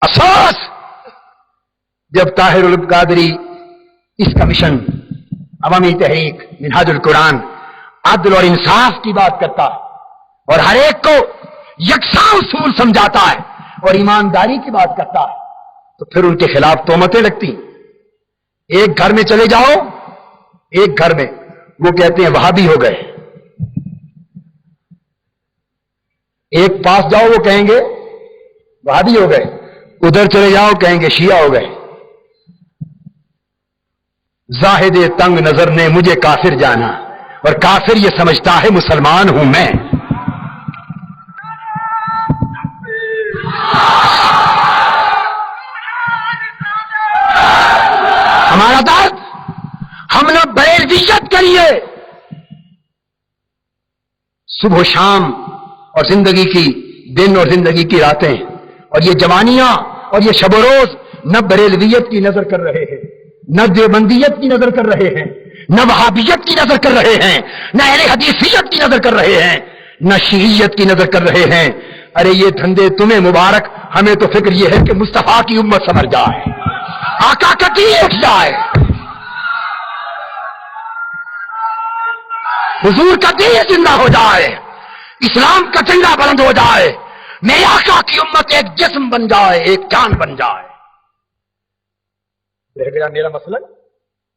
افسوس جب طاہر القادری اس کمیشن عوامی تحریک منہاج القرآن عدل اور انصاف کی بات کرتا ہے اور ہر ایک کو یکساں اصول سمجھاتا ہے اور ایمانداری کی بات کرتا ہے، تو پھر ان کے خلاف تہمتیں لگتی ہیں۔ ایک گھر میں چلے جاؤ، ایک گھر میں وہ کہتے ہیں وہابی ہو گئے، ایک پاس جاؤ وہ کہیں گے وہابی ہو گئے، ادھر چلے جاؤ کہیں گے شیعہ ہو گئے۔ زاہد تنگ نظر نے مجھے کافر جانا اور کافر یہ سمجھتا ہے مسلمان ہوں میں۔ ہمارا درد ہم نے بریلویت کے لیے صبح و شام اور زندگی کی دن اور زندگی کی راتیں اور یہ جوانیاں اور یہ شب و روز نہ بریلویت کی نظر کر رہے ہیں، نہ دیوبندیت کی نظر کر رہے ہیں، نہ وہابیت کی نظر کر رہے ہیں، نہ اہل حدیثیت کی نظر کر رہے ہیں، نہ شیعیت کی نظر کر رہے ہیں۔ ارے یہ دھندے تمہیں مبارک، ہمیں تو فکر یہ ہے کہ مصطفیٰ کی امت سمجھ جائے، آقا کا دین اٹھ جائے، حضور کا دین زندہ ہو جائے، اسلام کا جھنڈا بلند ہو جائے، میرے آقا کی امت ایک جسم بن جائے، ایک جان بن جائے۔ رہ گیا میرا مسلک،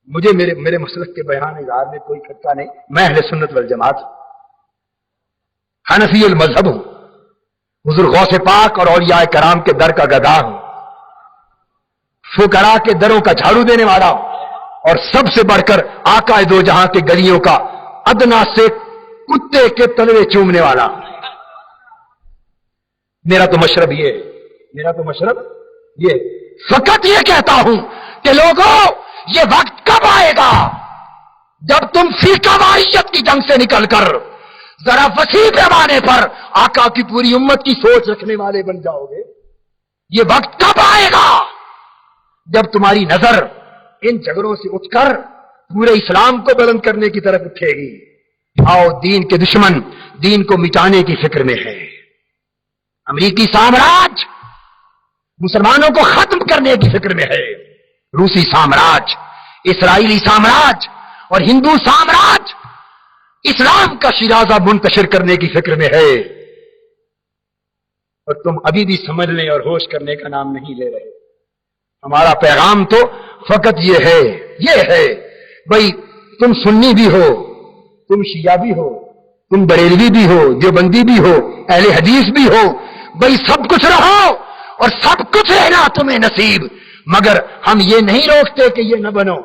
مجھے میرے مسلک کے بیان اظہار میں کوئی خطہ نہیں، میں اہل سنت والجماعت حنفی المذہب ہوں، حضور غوث پاک اور اولیاء کرام کے در کا گدا ہوں، فقراء کے دروں کا جھاڑو دینے والا ہوں، اور سب سے بڑھ کر آقا دو جہاں کے گلیوں کا ادنا سے کتے کے تلوے چومنے والا ہوں۔ میرا تو مشرب یہ ہے، میرا تو مشرب یہ فقط یہ کہتا ہوں کہ لوگوں یہ وقت کب آئے گا جب تم فرقہ واریت کی جنگ سے نکل کر ذرا وسیع پیمانے پر آقا کی پوری امت کی سوچ رکھنے والے بن جاؤ گے؟ یہ وقت کب آئے گا جب تمہاری نظر ان جھگڑوں سے اٹھ کر پورے اسلام کو بلند کرنے کی طرف اٹھے گی؟ آؤ، دین کے دشمن دین کو مٹانے کی فکر میں ہے، امریکی سامراج مسلمانوں کو ختم کرنے کی فکر میں ہے، روسی سامراج، اسرائیلی سامراج اور ہندو سامراج اسلام کا شیرازہ منتشر کرنے کی فکر میں ہے، اور تم ابھی بھی سمجھنے اور ہوش کرنے کا نام نہیں لے رہے۔ ہمارا پیغام تو فقط یہ ہے بھئی، تم سنی بھی ہو، تم شیعہ بھی ہو، تم بریلوی بھی ہو، دیوبندی بھی ہو، اہل حدیث بھی ہو، بھئی سب کچھ رہو اور سب کچھ رہنا تمہیں نصیب، مگر ہم یہ نہیں روکتے کہ یہ نہ بنو،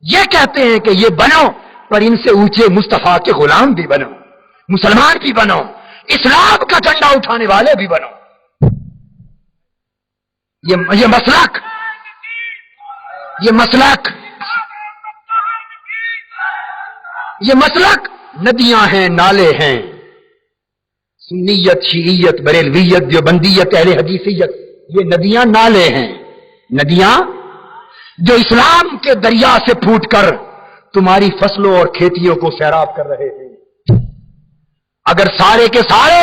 یہ کہتے ہیں کہ یہ بنو پر ان سے اونچے مصطفیٰ کے غلام بھی بنو، مسلمان بھی بنو، اسلام کا جھنڈا اٹھانے والے بھی بنو۔ یہ مسلک ندیاں ہیں، نالے ہیں، سنیت، شیعیت، بریلویت، دیوبندیت، اہل حدیثیت، یہ ندیاں نالے ہیں، ندیاں جو اسلام کے دریا سے پھوٹ کر تمہاری فصلوں اور کھیتیوں کو سیراب کر رہے ہیں۔ اگر سارے کے سارے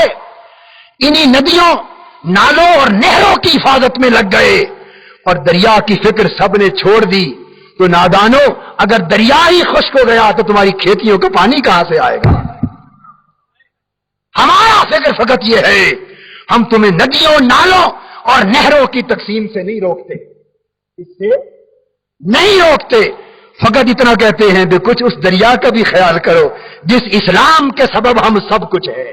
انہی ندیوں، نالوں اور نہروں کی حفاظت میں لگ گئے اور دریا کی فکر سب نے چھوڑ دی تو نادانو، اگر دریا ہی خشک ہو گیا تو تمہاری کھیتیوں کا پانی کہاں سے آئے گا؟ ہمارا فکر فقط یہ ہے، ہم تمہیں ندیوں، نالوں اور نہروں کی تقسیم سے نہیں روکتے، اس سے نہیں روکتے، فقط اتنا کہتے ہیں کہ کچھ اس دریا کا بھی خیال کرو جس اسلام کے سبب ہم سب کچھ ہے،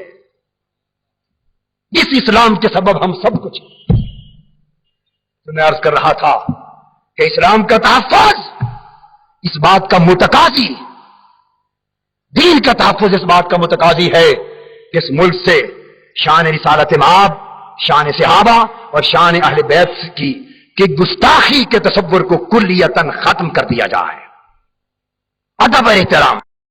اس اسلام کے سبب ہم سب کچھ ہیں۔ تو میں عرض کر رہا تھا کہ اسلام کا تحفظ اس بات کا متقاضی، دین کا تحفظ اس بات کا متقاضی ہے کہ اس ملک سے شان رسالت مآب، شان صحابہ اور شان اہل بیت کی گستاخی کے تصور کو کلیتاً ختم کر دیا جائے۔ ادب اور احترام۔